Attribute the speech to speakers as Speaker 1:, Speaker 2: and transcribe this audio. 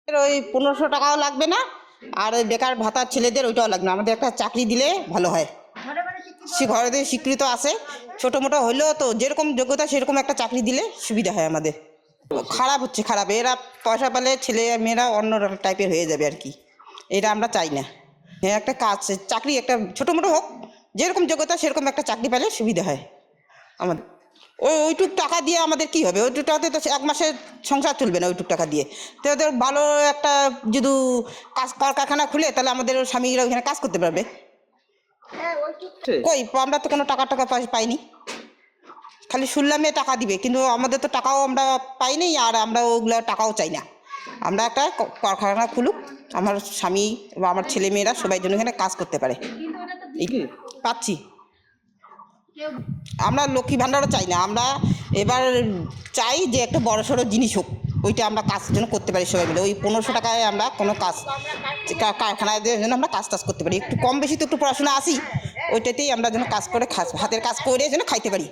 Speaker 1: ওই 1500 টাকাও লাগবে না, আর ওই বেকার ভাতার ছেলেদের ওইটাও লাগবে না। আমাদের একটা চাকরি দিলে ভালো হয়। সে ঘরে স্বীকৃত আছে, ছোটো মোটো হলেও তো যেরকম যোগ্যতা সেরকম একটা চাকরি দিলে সুবিধা হয় আমাদের। খারাপ হচ্ছে, খারাপ। এরা পয়সা পেলে ছেলে মেয়েরা অন্য টাইপের হয়ে যাবে আর কি, এটা আমরা চাই না। হ্যাঁ, একটা কাজ চাকরি একটা ছোটো মোটো হোক, যেরকম যোগ্যতা সেরকম একটা চাকরি পেলে সুবিধা হয় আমাদের। ওইটুক টাকা দিয়ে আমাদের কি হবে? ওইটুক টাকাতে তো এক মাসের সংসার চলবে না ওইটুক টাকা দিয়ে। তো ওদের ভালো একটা যদি কাজ কারখানা খুলে তাহলে আমাদের স্বামীরা ওইখানে কাজ করতে পারবে। কই, আমরা তো কোনো টাকা পাইনি, খালি শুনলামে টাকা দিবে, কিন্তু আমাদের তো টাকাও আমরা পাইনি, আর আমরা ওগুলো টাকাও চাই না। আমরা একটা কারখানা খুলুক, আমার স্বামী বা আমার ছেলে মেয়েরা সবাই জন্য এখানে কাজ করতে পারে। পাচ্ছি, আমরা লক্ষ্মী ভাণ্ডারও চাই না। আমরা এবার চাই যে একটা বড় সড়ো জিনিস হোক, ওইটা আমরা কাজ যেন করতে পারি সবাই মিলে। ওই 1500 টাকায় আমরা কোনো কাজ কারখানায় যেন আমরা কাজ করতে পারি। একটু কম বেশি তো একটু পড়াশোনা আসি, ওইটাতেই আমরা যেন কাজ করে হাতের কাজ করে যেন খাইতে পারি।